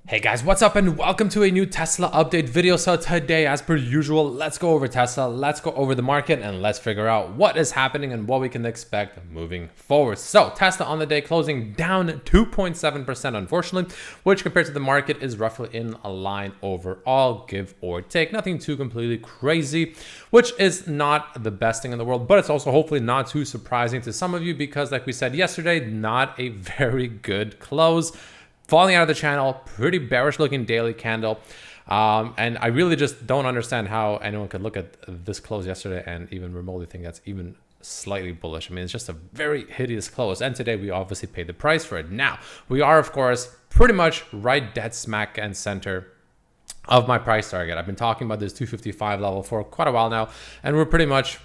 Hey guys, what's up and welcome to a new Tesla update video. So today, as per usual, let's go over Tesla, let's go over the market, and let's figure out what is happening and what we can expect moving forward. So Tesla on the day closing down 2.7%, unfortunately, which compared to the market is roughly in a line overall, give or take. Nothing too completely crazy, which is not the best thing in the world, but it's also hopefully not too surprising to some of you because, like we said yesterday, not a very good close. Falling out of the channel, pretty bearish looking daily candle. And I really just don't understand how anyone could look at this close yesterday and even remotely think that's even slightly bullish. I mean, it's just a very hideous close. And today we obviously paid the price for it. Now, we are, of course, pretty much right dead smack and center of my price target. I've been talking about this 255 level for quite a while now, and we're pretty much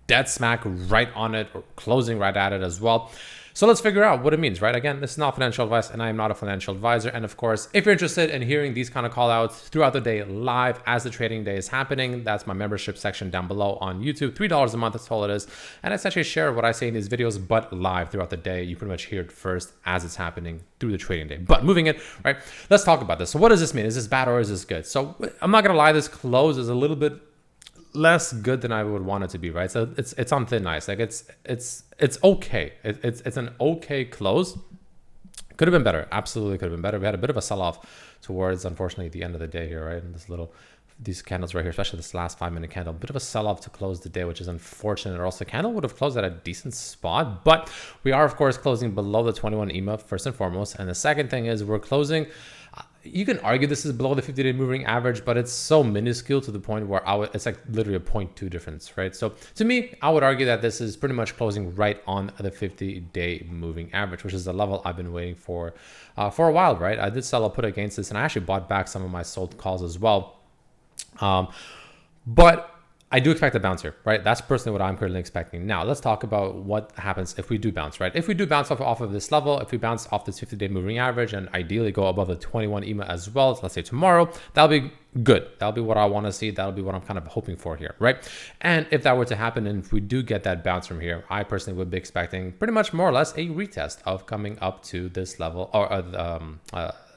dead smack right on it, or closing right at it as well. So let's figure out what it means, right? Again, this is not financial advice and I am not a financial advisor. And of course, if you're interested in hearing these kind of call outs throughout the day live as the trading day is happening, that's my membership section down below on YouTube. $3 a month, that's all it is. And I essentially share what I say in these videos, but live throughout the day. You pretty much hear it first as it's happening through the trading day. But moving it, right? Let's talk about this. So what does this mean? Is this bad or is this good? So I'm not gonna lie, this close is a little bit less good than I would want it to be, right? So it's on thin ice. Like it's okay. It's an okay close. Could have been better. Absolutely could have been better. We had a bit of a sell-off towards, unfortunately, the end of the day here, right? And these candles right here, especially this last 5-minute candle, a bit of a sell-off to close the day, which is unfortunate. Or else the candle would have closed at a decent spot, but we are, of course, closing below the 21 EMA first and foremost. And the second thing is we're closing. You can argue this is below the 50-day moving average, but it's so minuscule to the point where it's like literally a 0.2 difference, right? So to me, I would argue that this is pretty much closing right on the 50-day moving average, which is the level I've been waiting for a while, right? I did sell a put against this, and I actually bought back some of my sold calls as well. But I do expect a bounce here, right? That's personally what I'm currently expecting. Now, let's talk about what happens if we do bounce, right? If we do bounce off of this level, if we bounce off this 50-day moving average and ideally go above the 21 EMA as well, so let's say tomorrow, that'll be good. That'll be what I want to see. That'll be what I'm kind of hoping for here, right? And if that were to happen, and if we do get that bounce from here, I personally would be expecting pretty much more or less a retest of coming up to this level, or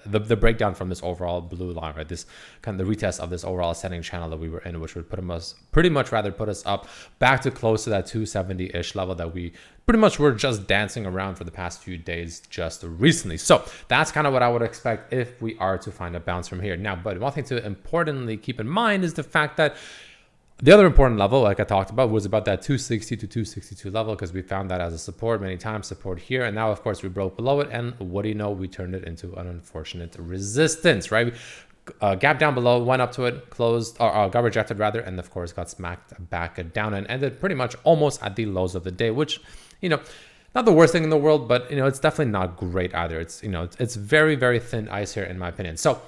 the breakdown from this overall blue line, right? This kind of the retest of this overall ascending channel that we were in, which would put us up back to close to that 270-ish level that we pretty much were just dancing around for the past few days just recently. So that's kind of what I would expect if we are to find a bounce from here. Now, but one thing to importantly keep in mind is the fact that the other important level, like I talked about, was about that 260 to 262 level, because we found that as a support many times, support here. And now, of course, we broke below it. And what do you know? We turned it into an unfortunate resistance, right? Gap down below, went up to it, closed, or got rejected rather, and of course got smacked back down and ended pretty much almost at the lows of the day, which, you know, not the worst thing in the world, but, you know, it's definitely not great either. It's, you know, it's very, very thin ice here, in my opinion. So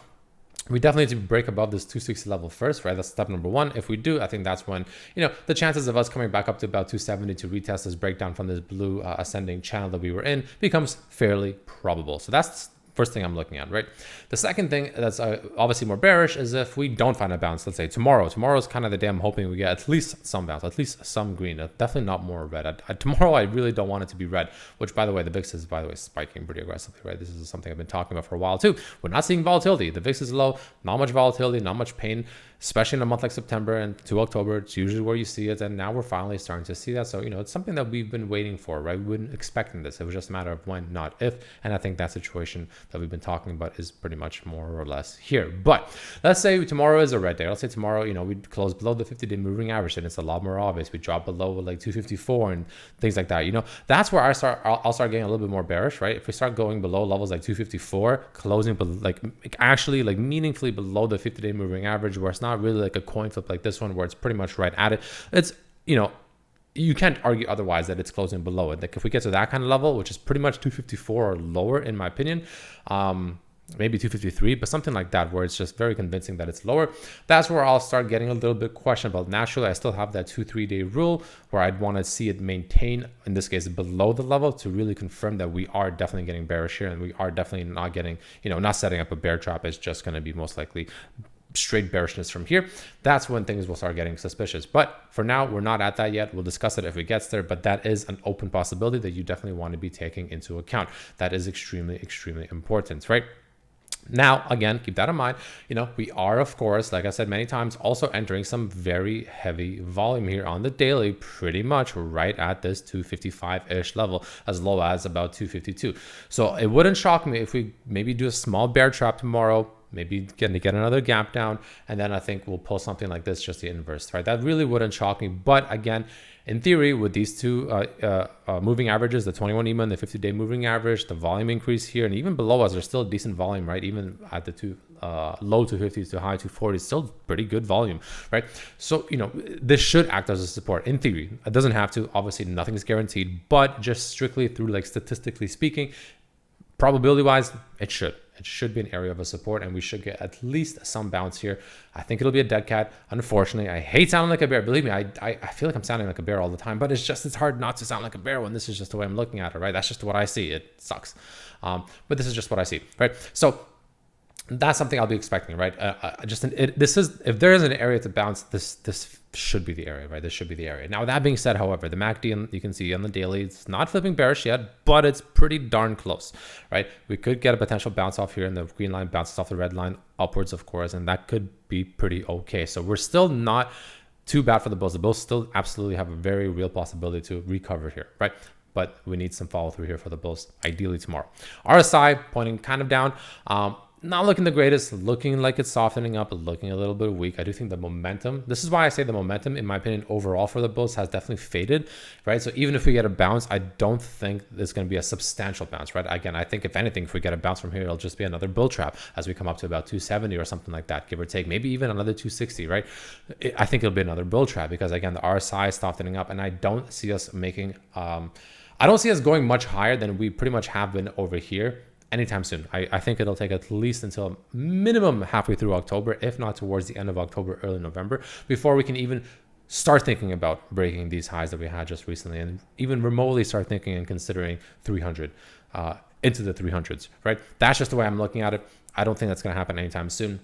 we definitely need to break above this 260 level first, right? That's step number one. If we do, I think that's when, you know, the chances of us coming back up to about 270 to retest this breakdown from this blue ascending channel that we were in becomes fairly probable. So that's first thing I'm looking at, right? The second thing that's obviously more bearish is if we don't find a bounce, let's say tomorrow. Tomorrow's kind of the day I'm hoping we get at least some bounce, at least some green, definitely not more red. Tomorrow, I really don't want it to be red, which, by the way, the VIX is, by the way, spiking pretty aggressively, right? This is something I've been talking about for a while too. We're not seeing volatility. The VIX is low, not much volatility, not much pain, especially in a month like September and to October. It's usually where you see it, and now we're finally starting to see that. So, you know, it's something that we've been waiting for, right? We weren't expecting this. It was just a matter of when, not if. And I think that situation that we've been talking about is pretty much more or less here. But let's say tomorrow is a red day. Let's say tomorrow, you know, we close below the 50-day moving average, and it's a lot more obvious. We drop below like 254 and things like that. You know, that's where I'll start getting a little bit more bearish, right? If we start going below levels like 254, closing like actually like meaningfully below the 50-day moving average, where it's not really like a coin flip like this one where it's pretty much right at it. It's, you know, you can't argue otherwise that it's closing below it. Like if we get to that kind of level, which is pretty much 254 or lower, in my opinion, maybe 253, but something like that, where it's just very convincing that it's lower, that's where I'll start getting a little bit questionable. Naturally, I still have that 2-3 day rule where I'd want to see it maintain, in this case, below the level to really confirm that we are definitely getting bearish here, and we are definitely not getting, you know, not setting up a bear trap. It's just going to be most likely straight bearishness from here. That's when things will start getting suspicious. But for now, we're not at that yet. We'll discuss it if it gets there, but that is an open possibility that you definitely want to be taking into account. That is extremely, extremely important, right? Now, again, keep that in mind. We are, of course, like I said many times, also entering some very heavy volume here on the daily, pretty much right at this 255-ish level, as low as about 252. So it wouldn't shock me if we maybe do a small bear trap tomorrow, maybe get another gap down, and then I think we'll pull something like this, just the inverse, right? That really wouldn't shock me. But again, in theory, with these two moving averages, the 21 EMA and the 50-day moving average, the volume increase here, and even below us, there's still decent volume, right? Even at the low 250s to high 240s, still pretty good volume, right? So, this should act as a support in theory. It doesn't have to. Obviously, nothing is guaranteed, but just strictly through like statistically speaking, probability-wise, it should. It should be an area of a support, and we should get at least some bounce here. I think it'll be a dead cat. Unfortunately, I hate sounding like a bear. Believe me, I feel like I'm sounding like a bear all the time, but it's hard not to sound like a bear when this is just the way I'm looking at it, right? That's just what I see. It sucks. But this is just what I see, right? So that's something I'll be expecting, right? If there is an area to bounce, this should be the area, right? This should be the area. Now, that being said, however, the MACD, you can see on the daily, it's not flipping bearish yet, but it's pretty darn close, right? We could get a potential bounce off here, and the green line bounces off the red line upwards, of course, and that could be pretty okay. So we're still not too bad for the bulls. The bulls still absolutely have a very real possibility to recover here, right? But we need some follow through here for the bulls, ideally tomorrow. RSI pointing kind of down. Not looking the greatest, looking like it's softening up, looking a little bit weak. I do think the momentum, this is why I say the momentum, in my opinion, overall for the bulls has definitely faded, right? So even if we get a bounce, I don't think there's going to be a substantial bounce, right? Again, I think if anything, if we get a bounce from here, it'll just be another bull trap as we come up to about 270 or something like that, give or take, maybe even another 260, right? I think it'll be another bull trap because, again, the RSI is softening up, and I don't see us making, I don't see us going much higher than we pretty much have been over here anytime soon. I think it'll take at least until minimum halfway through October, if not towards the end of October, early November, before we can even start thinking about breaking these highs that we had just recently, and even remotely start thinking and considering 300 into the 300s, right? That's just the way I'm looking at it. I don't think that's going to happen anytime soon.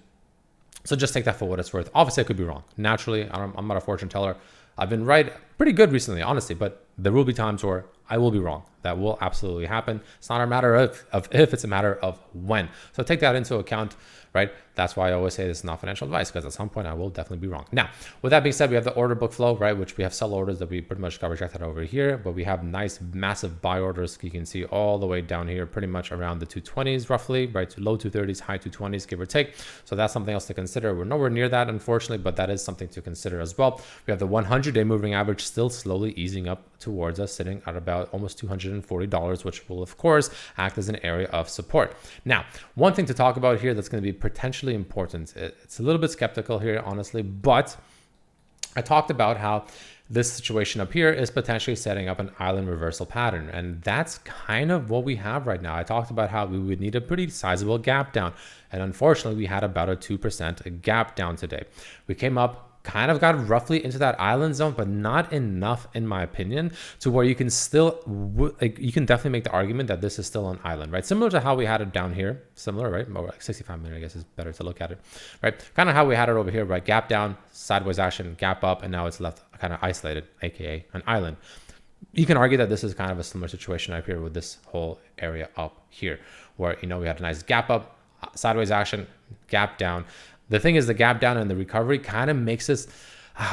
So just take that for what it's worth. Obviously, I could be wrong. Naturally, I'm not a fortune teller. I've been right pretty good recently, honestly, but there will be times where I will be wrong. That will absolutely happen. It's not a matter of if, it's a matter of when. So take that into account, right? That's why I always say this is not financial advice, because at some point I will definitely be wrong. Now, with that being said, we have the order book flow, right? Which we have sell orders that we pretty much got rejected over here, but we have nice, massive buy orders. You can see all the way down here, pretty much around the 220s roughly, right? To low 230s, high 220s, give or take. So that's something else to consider. We're nowhere near that, unfortunately, but that is something to consider as well. We have the 100-day moving average still slowly easing up towards us, sitting at about almost $240, which will, of course, act as an area of support. Now, one thing to talk about here that's going to be potentially important. It's a little bit skeptical here, honestly, but I talked about how this situation up here is potentially setting up an island reversal pattern, and that's kind of what we have right now. I talked about how we would need a pretty sizable gap down, and unfortunately, we had about a 2% gap down today. We came up, kind of got roughly into that island zone, but not enough, in my opinion, to where you can still, you can definitely make the argument that this is still an island, right? Similar to how we had it down here, similar, right? More like 65 minute, I guess is better to look at it, right? Kind of how we had it over here, right? Gap down, sideways action, gap up, and now it's left kind of isolated, AKA an island. You can argue that this is kind of a similar situation up here with this whole area up here, where, we had a nice gap up, sideways action, gap down. The thing is, the gap down and the recovery kind of makes this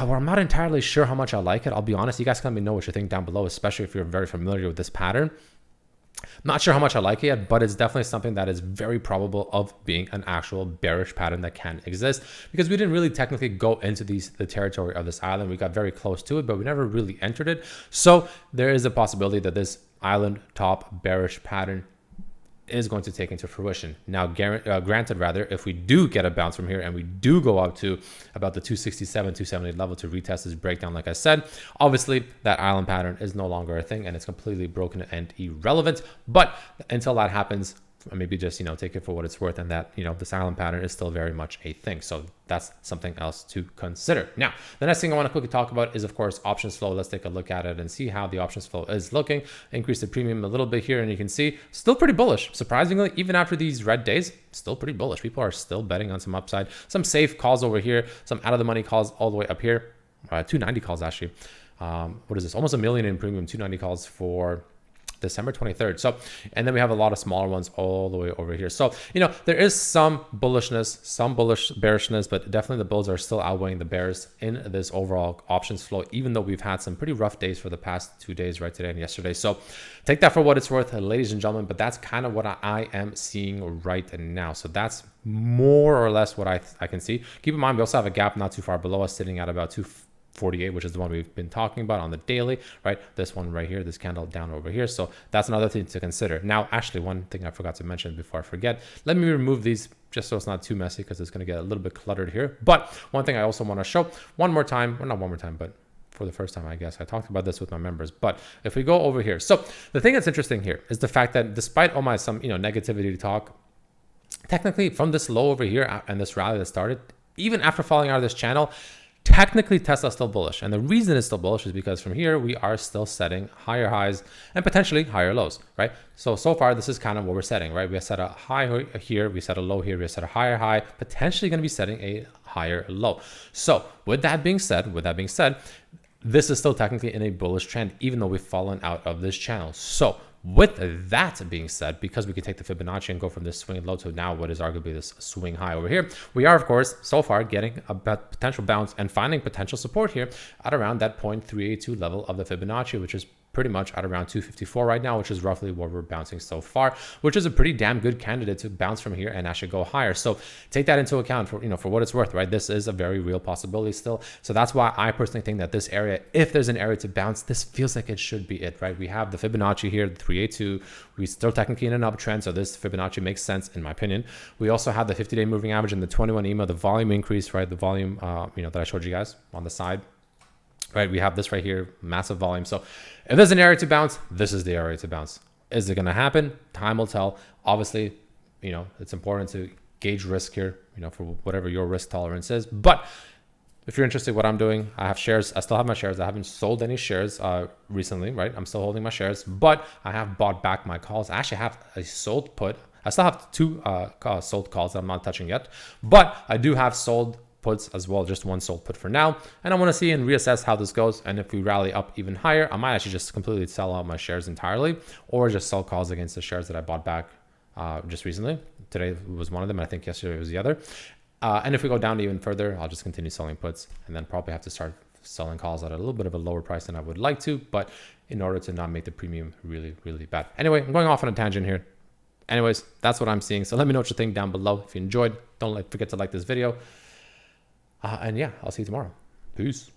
where I'm not entirely sure how much I like it. I'll be honest. You guys can let me know what you think down below, especially if you're very familiar with this pattern. Not sure how much I like it yet, but it's definitely something that is very probable of being an actual bearish pattern that can exist, because we didn't really technically go into the territory of this island. We got very close to it, but we never really entered it. So there is a possibility that this island top bearish pattern is going to take into fruition. Now, granted, rather, if we do get a bounce from here and we do go up to about the 267, 270 level to retest this breakdown, like I said, obviously that island pattern is no longer a thing and it's completely broken and irrelevant. But until that happens, maybe just, take it for what it's worth, and that, this island pattern is still very much a thing. So that's something else to consider. Now, the next thing I want to quickly talk about is, of course, options flow. Let's take a look at it and see how the options flow is looking. Increase the premium a little bit here, and you can see still pretty bullish. Surprisingly, even after these red days, still pretty bullish. People are still betting on some upside, some safe calls over here, some out of the money calls all the way up here. 290 calls actually. What is this? Almost $1 million in premium, 290 calls for December 23rd. So, and then we have a lot of smaller ones all the way over here. So, there is some bullishness, some bearishness, but definitely the bulls are still outweighing the bears in this overall options flow, even though we've had some pretty rough days for the past 2 days, right? Today and yesterday. So take that for what it's worth, ladies and gentlemen, but that's kind of what I am seeing right now. So that's more or less what I can see. Keep in mind, we also have a gap not too far below us sitting at about 248, which is the one we've been talking about on the daily, right? This one right here, this candle down over here. So that's another thing to consider. Now, actually, one thing I forgot to mention before I forget, let me remove these just so it's not too messy because it's going to get a little bit cluttered here. But one thing I also want to show one more time, well, not one more time, but for the first time, I guess I talked about this with my members. But if we go over here, so the thing that's interesting here is the fact that despite all my negativity talk, technically from this low over here and this rally that started, even after falling out of this channel, technically Tesla's still bullish. And the reason it's still bullish is because from here, we are still setting higher highs and potentially higher lows, right? So far, this is kind of what we're setting, right? We have set a high here, we set a low here, we set a higher high, potentially going to be setting a higher low. So with that being said, this is still technically in a bullish trend, even though we've fallen out of this channel. So with that being said, because we can take the Fibonacci and go from this swing low to now what is arguably this swing high over here, we are, of course, so far getting a potential bounce and finding potential support here at around that 0.382 level of the Fibonacci, which is pretty much at around 254 right now, which is roughly where we're bouncing so far, which is a pretty damn good candidate to bounce from here and actually go higher. So take that into account for, for what it's worth, right? This is a very real possibility still. So that's why I personally think that this area, if there's an area to bounce, this feels like it should be it, right? We have the Fibonacci here, the 382. We're still technically in an uptrend, so this Fibonacci makes sense in my opinion. We also have the 50-day moving average and the 21 EMA, the volume increase, right? The volume, that I showed you guys on the side. Right, we have this right here, massive volume. So if there's an area to bounce, this is the area to bounce. Is it going to happen? Time will tell. Obviously, it's important to gauge risk here, for whatever your risk tolerance is. But if you're interested in what I'm doing, I have shares. I still have my shares. I haven't sold any shares recently, right? I'm still holding my shares, but I have bought back my calls. I actually have a sold put. I still have 2 sold calls that I'm not touching yet, but I do have sold puts as well, just one sold put for now. And I want to see and reassess how this goes. And if we rally up even higher, I might actually just completely sell out my shares entirely or just sell calls against the shares that I bought back just recently. Today was one of them. And I think yesterday was the other. And if we go down even further, I'll just continue selling puts and then probably have to start selling calls at a little bit of a lower price than I would like to, but in order to not make the premium really, really bad. Anyway, I'm going off on a tangent here. Anyways, that's what I'm seeing. So let me know what you think down below. If you enjoyed, don't forget to like this video. And yeah, I'll see you tomorrow. Peace.